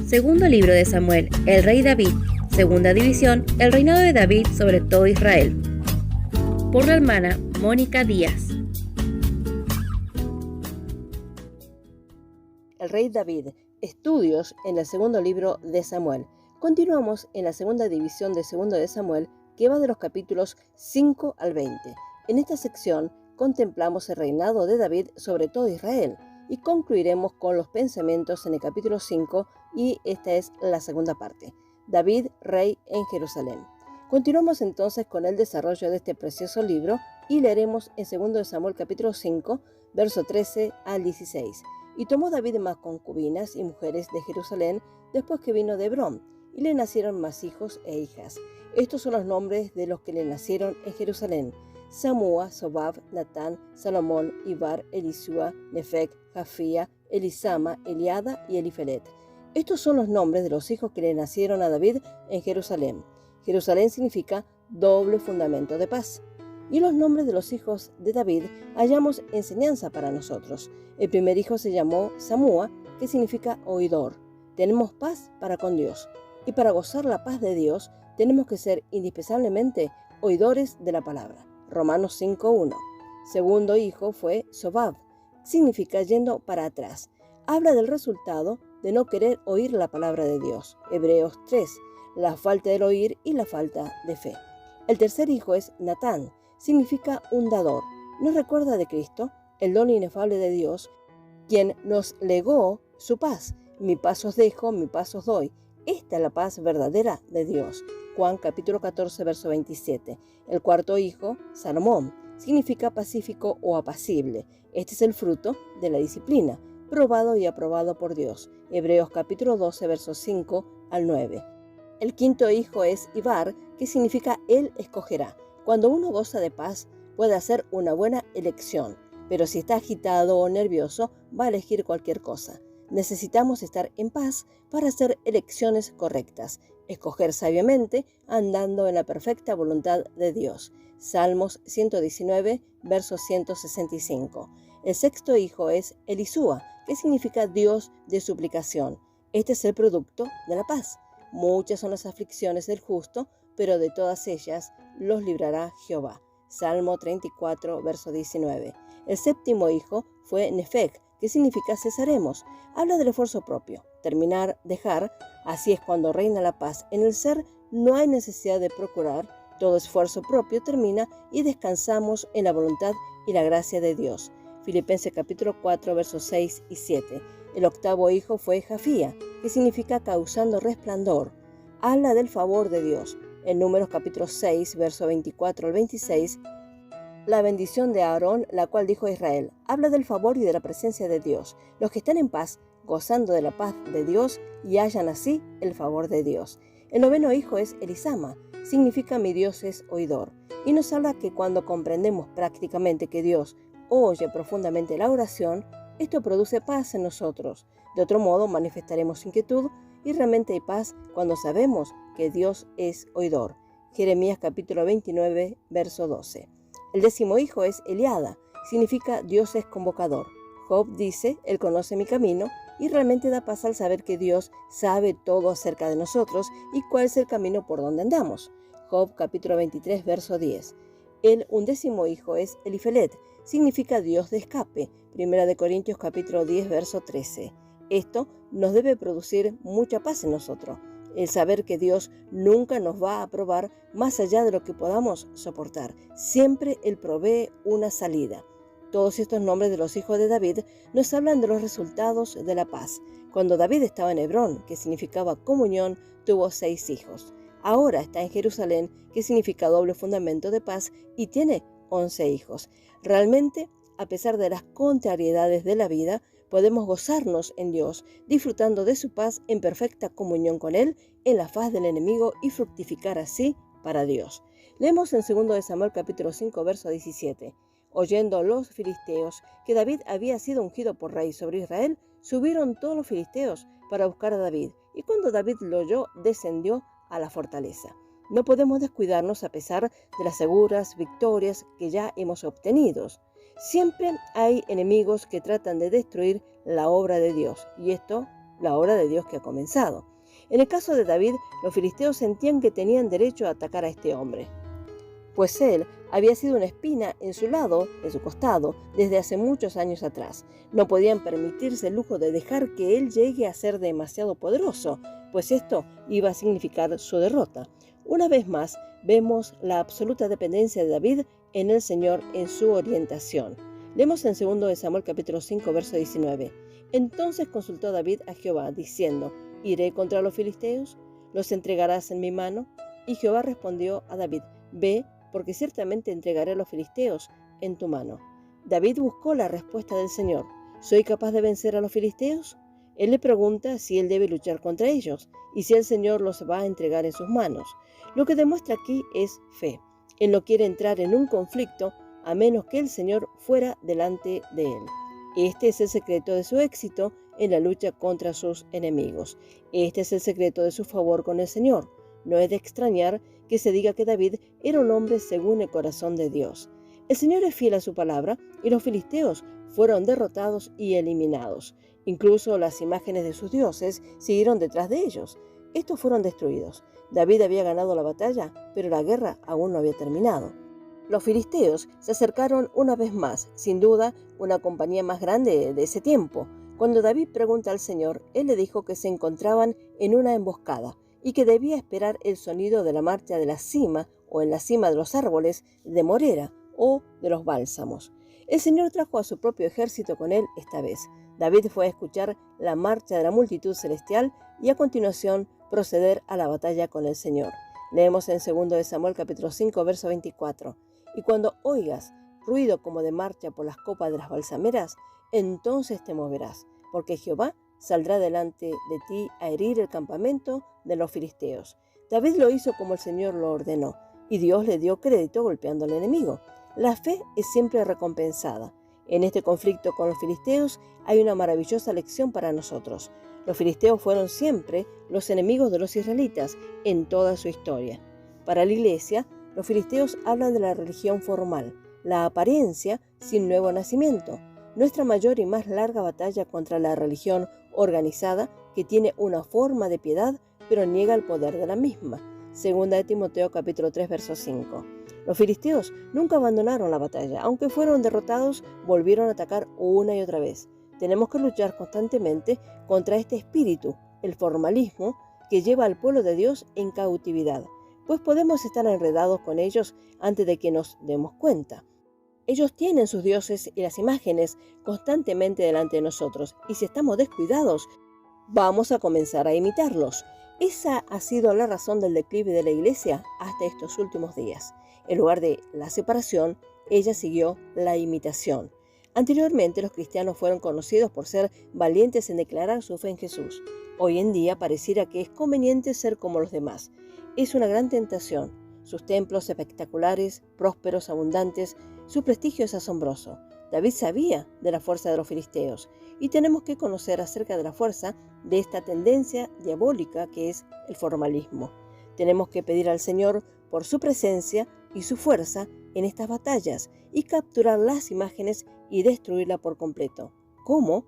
Segundo libro de Samuel, el rey David. Segunda división, el reinado de David sobre todo Israel. Por la hermana Mónica Díaz. El rey David. Estudios en el segundo libro de Samuel. Continuamos en la segunda división de segundo de Samuel, que va de los capítulos 5 al 20. En esta sección contemplamos el reinado de David sobre todo Israel y concluiremos con los pensamientos en el capítulo 5 y esta es la segunda parte. David, rey en Jerusalén. Continuamos entonces con el desarrollo de este precioso libro y leeremos en segundo de Samuel capítulo 5, verso 13 al 16. Y tomó David más concubinas y mujeres de Jerusalén después que vino de Hebrón, y le nacieron más hijos e hijas. Estos son los nombres de los que le nacieron en Jerusalén: Samúa, Sobab, Natán, Salomón, Ibar, Elisúa, Nefec, Jafía, Elisama, Eliada y Elifelet. Estos son los nombres de los hijos que le nacieron a David en Jerusalén. Jerusalén significa doble fundamento de paz. Y los nombres de los hijos de David hallamos enseñanza para nosotros. El primer hijo se llamó Samúa, que significa oidor. Tenemos paz para con Dios. Y para gozar la paz de Dios, tenemos que ser indispensablemente oidores de la palabra. Romanos 5:1. Segundo hijo fue Sobab, significa yendo para atrás. Habla del resultado de no querer oír la palabra de Dios. Hebreos 3, la falta del oír y la falta de fe. El tercer hijo es Natán, significa un dador. Nos recuerda de Cristo, el don inefable de Dios, quien nos legó su paz. Mi paz os dejo, mi paz os doy. Esta es la paz verdadera de Dios. Juan capítulo 14, verso 27. El cuarto hijo, Salomón, significa pacífico o apacible. Este es el fruto de la disciplina, probado y aprobado por Dios. Hebreos capítulo 12, versos 5 al 9. El quinto hijo es Ibar, que significa Él escogerá. Cuando uno goza de paz, puede hacer una buena elección, pero si está agitado o nervioso, va a elegir cualquier cosa. Necesitamos estar en paz para hacer elecciones correctas, escoger sabiamente, andando en la perfecta voluntad de Dios. Salmos 119, verso 165. El sexto hijo es Elisúa, que significa Dios de suplicación. Este es el producto de la paz. Muchas son las aflicciones del justo, pero de todas ellas los librará Jehová. Salmo 34, verso 19. El séptimo hijo fue Nefec, que significa cesaremos. Habla del esfuerzo propio, terminar, dejar. Así es cuando reina la paz. En el ser no hay necesidad de procurar, todo esfuerzo propio termina y descansamos en la voluntad y la gracia de Dios. Filipenses capítulo 4, versos 6 y 7. El octavo hijo fue Jafía, que significa causando resplandor. Habla del favor de Dios. En Números capítulo 6, verso 24 al 26, la bendición de Aarón, la cual dijo a Israel, habla del favor y de la presencia de Dios. Los que están en paz, gozando de la paz de Dios y hallan así el favor de Dios. El noveno hijo es Elisama, significa mi Dios es oidor. Y nos habla que cuando comprendemos prácticamente que Dios oye profundamente la oración, esto produce paz en nosotros. De otro modo manifestaremos inquietud y realmente hay paz cuando sabemos que Dios es oidor. Jeremías capítulo 29, verso 12. El décimo hijo es Eliada, significa Dios es convocador. Job dice, Él conoce mi camino, y realmente da paz al saber que Dios sabe todo acerca de nosotros y cuál es el camino por donde andamos. Job capítulo 23, verso 10. El undécimo hijo es Elifelet, significa Dios de escape. Primera de Corintios capítulo 10, verso 13. Esto nos debe producir mucha paz en nosotros. El saber que Dios nunca nos va a probar más allá de lo que podamos soportar. Siempre Él provee una salida. Todos estos nombres de los hijos de David nos hablan de los resultados de la paz. Cuando David estaba en Hebrón, que significaba comunión, tuvo 6 hijos. Ahora está en Jerusalén, que significa doble fundamento de paz, y tiene 11 hijos. Realmente, a pesar de las contrariedades de la vida, podemos gozarnos en Dios, disfrutando de su paz en perfecta comunión con Él, en la faz del enemigo y fructificar así para Dios. Leemos en 2 de Samuel capítulo 5, verso 17. Oyendo los filisteos que David había sido ungido por rey sobre Israel, subieron todos los filisteos para buscar a David, y cuando David lo oyó, descendió a la fortaleza. No podemos descuidarnos a pesar de las seguras victorias que ya hemos obtenido. Siempre hay enemigos que tratan de destruir la obra de Dios, y esto la obra de Dios que ha comenzado. En el caso de David, los filisteos sentían que tenían derecho a atacar a este hombre, pues él había sido una espina en su lado, en su costado, desde hace muchos años atrás. No podían permitirse el lujo de dejar que él llegue a ser demasiado poderoso, pues esto iba a significar su derrota. Una vez más, vemos la absoluta dependencia de David en el Señor en su orientación. Leemos en 2 Samuel capítulo 5, verso 19. Entonces consultó David a Jehová, diciendo: ¿Iré contra los filisteos? ¿Los entregarás en mi mano? Y Jehová respondió a David: Ve, porque ciertamente entregaré a los filisteos en tu mano. David buscó la respuesta del Señor: ¿soy capaz de vencer a los filisteos? Él le pregunta si él debe luchar contra ellos y si el Señor los va a entregar en sus manos. Lo que demuestra aquí es fe. Él no quiere entrar en un conflicto a menos que el Señor fuera delante de él. Este es el secreto de su éxito en la lucha contra sus enemigos. Este es el secreto de su favor con el Señor. No es de extrañar que se diga que David era un hombre según el corazón de Dios. El Señor es fiel a su palabra y los filisteos fueron derrotados y eliminados. Incluso las imágenes de sus dioses siguieron detrás de ellos. Estos fueron destruidos. David había ganado la batalla, pero la guerra aún no había terminado. Los filisteos se acercaron una vez más, sin duda una compañía más grande de ese tiempo. Cuando David pregunta al Señor, él le dijo que se encontraban en una emboscada y que debía esperar el sonido de la marcha de la cima o en la cima de los árboles de Morera o de los bálsamos. El Señor trajo a su propio ejército con él esta vez. David fue a escuchar la marcha de la multitud celestial y a continuación proceder a la batalla con el Señor. Leemos en 2 Samuel capítulo 5, verso 24. Y cuando oigas ruido como de marcha por las copas de las balsameras, entonces te moverás, porque Jehová saldrá delante de ti a herir el campamento de los filisteos. David lo hizo como el Señor lo ordenó, y Dios le dio crédito golpeando al enemigo. La fe es siempre recompensada. En este conflicto con los filisteos hay una maravillosa lección para nosotros. Los filisteos fueron siempre los enemigos de los israelitas en toda su historia. Para la Iglesia, los filisteos hablan de la religión formal, la apariencia sin nuevo nacimiento. Nuestra mayor y más larga batalla contra la religión organizada, que tiene una forma de piedad, pero niega el poder de la misma. 2 de Timoteo capítulo 3, verso 5. Los filisteos nunca abandonaron la batalla. Aunque fueron derrotados, volvieron a atacar una y otra vez. Tenemos que luchar constantemente contra este espíritu, el formalismo, que lleva al pueblo de Dios en cautividad, pues podemos estar enredados con ellos antes de que nos demos cuenta. Ellos tienen sus dioses y las imágenes constantemente delante de nosotros, y si estamos descuidados, vamos a comenzar a imitarlos. Esa ha sido la razón del declive de la Iglesia hasta estos últimos días. En lugar de la separación, ella siguió la imitación. Anteriormente, los cristianos fueron conocidos por ser valientes en declarar su fe en Jesús. Hoy en día pareciera que es conveniente ser como los demás. Es una gran tentación. Sus templos espectaculares, prósperos, abundantes, su prestigio es asombroso. David sabía de la fuerza de los filisteos y tenemos que conocer acerca de la fuerza de esta tendencia diabólica que es el formalismo. Tenemos que pedir al Señor por su presencia y su fuerza en estas batallas y capturar las imágenes y destruirla por completo. ¿Cómo?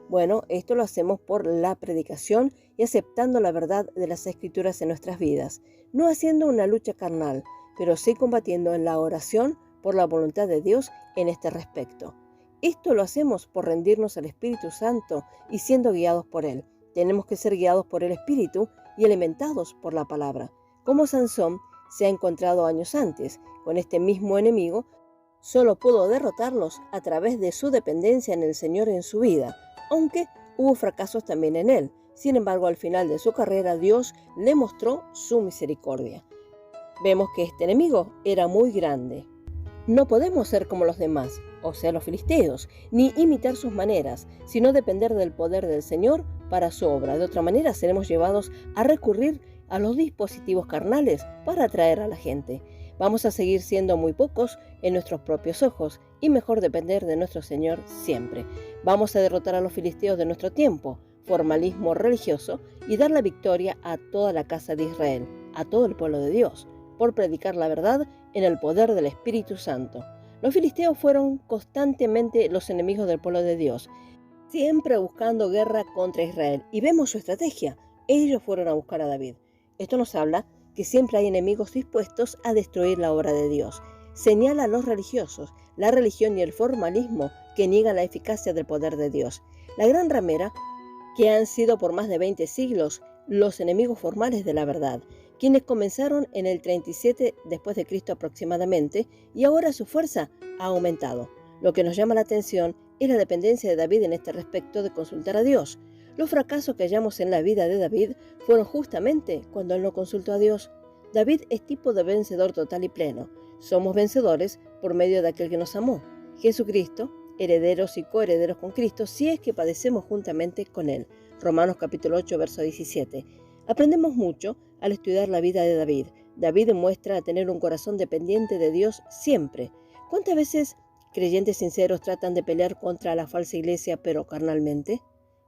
Bueno, esto lo hacemos por la predicación y aceptando la verdad de las Escrituras en nuestras vidas, no haciendo una lucha carnal, pero sí combatiendo en la oración por la voluntad de Dios en este respecto. Esto lo hacemos por rendirnos al Espíritu Santo y siendo guiados por Él. Tenemos que ser guiados por el Espíritu y alimentados por la palabra. Como Sansón se ha encontrado años antes con este mismo enemigo, solo pudo derrotarlos a través de su dependencia en el Señor en su vida, aunque hubo fracasos también en él. Sin embargo, al final de su carrera, Dios le mostró su misericordia. Vemos que este enemigo era muy grande. No podemos ser como los demás, o sea, los filisteos, ni imitar sus maneras, sino depender del poder del Señor para su obra. De otra manera, seremos llevados a recurrir a los dispositivos carnales para atraer a la gente. Vamos a seguir siendo muy pocos en nuestros propios ojos y mejor depender de nuestro Señor siempre. Vamos a derrotar a los filisteos de nuestro tiempo, formalismo religioso, y dar la victoria a toda la casa de Israel, a todo el pueblo de Dios, por predicar la verdad en el poder del Espíritu Santo. Los filisteos fueron constantemente los enemigos del pueblo de Dios. siempre buscando guerra contra Israel. Y vemos su estrategia. Ellos fueron a buscar a David. Esto nos habla que siempre hay enemigos dispuestos a destruir la obra de Dios. Señala a los religiosos, la religión y el formalismo que niegan la eficacia del poder de Dios. La gran ramera, que han sido por más de 20 siglos los enemigos formales de la verdad, quienes comenzaron en el 37 después de Cristo aproximadamente, y ahora su fuerza ha aumentado. Lo que nos llama la atención es la dependencia de David en este respecto de consultar a Dios. Los fracasos que hallamos en la vida de David fueron justamente cuando él no consultó a Dios. David es tipo de vencedor total y pleno. Somos vencedores por medio de aquel que nos amó, Jesucristo, herederos y coherederos con Cristo si es que padecemos juntamente con Él. Romanos capítulo 8, verso 17. Aprendemos mucho al estudiar la vida de David. David demuestra tener un corazón dependiente de Dios siempre. ¿Cuántas veces creyentes sinceros tratan de pelear contra la falsa iglesia pero carnalmente?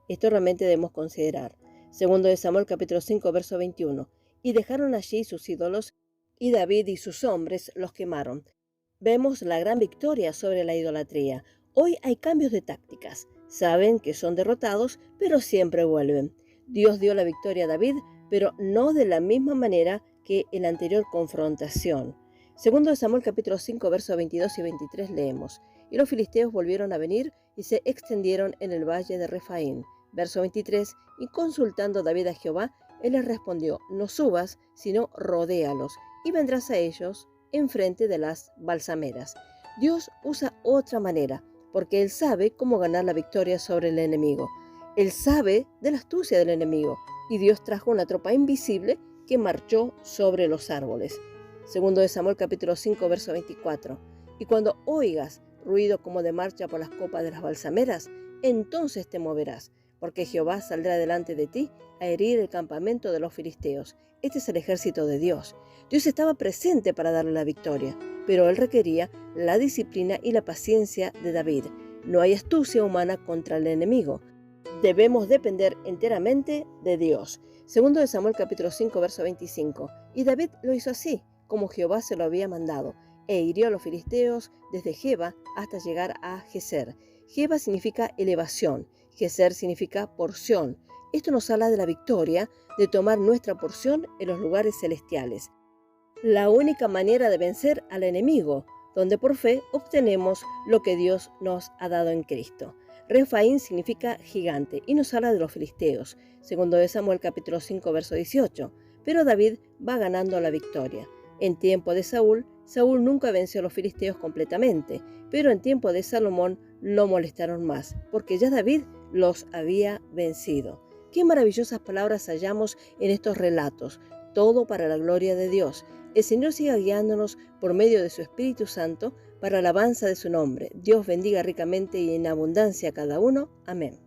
Esto realmente debemos considerar. Segundo de Samuel capítulo 5, verso 21. Y dejaron allí sus ídolos, y David y sus hombres los quemaron. Vemos la gran victoria sobre la idolatría. Hoy hay cambios de tácticas. Saben que son derrotados, pero siempre vuelven. Dios dio la victoria a David, pero no de la misma manera que en la anterior confrontación. Segundo de Samuel capítulo 5, versos 22 y 23 leemos: Y los filisteos volvieron a venir y se extendieron en el valle de Refaín. Verso 23, y consultando David a Jehová, él les respondió: No subas, sino rodéalos, y vendrás a ellos enfrente de las balsameras. Dios usa otra manera, porque Él sabe cómo ganar la victoria sobre el enemigo. Él sabe de la astucia del enemigo, y Dios trajo una tropa invisible que marchó sobre los árboles. Segundo de Samuel capítulo 5, verso 24. Y cuando oigas ruido como de marcha por las copas de las balsameras, entonces te moverás, porque Jehová saldrá delante de ti a herir el campamento de los filisteos. Este es el ejército de Dios. Dios estaba presente para darle la victoria, pero él requería la disciplina y la paciencia de David. No hay astucia humana contra el enemigo. Debemos depender enteramente de Dios. Segundo de Samuel capítulo 5, verso 25. Y David lo hizo así, como Jehová se lo había mandado, e hirió a los filisteos desde Geba hasta llegar a Geser. Geba significa elevación, Geser significa porción. Esto nos habla de la victoria, de tomar nuestra porción en los lugares celestiales. La única manera de vencer al enemigo, donde por fe obtenemos lo que Dios nos ha dado en Cristo. Refaín significa gigante y nos habla de los filisteos. Segundo de Samuel capítulo 5, verso 18. Pero David va ganando la victoria. En tiempo de Saúl, Saúl nunca venció a los filisteos completamente, pero en tiempo de Salomón lo molestaron más, porque ya David los había vencido. Qué maravillosas palabras hallamos en estos relatos, todo para la gloria de Dios. El Señor siga guiándonos por medio de su Espíritu Santo para la alabanza de su nombre. Dios bendiga ricamente y en abundancia a cada uno. Amén.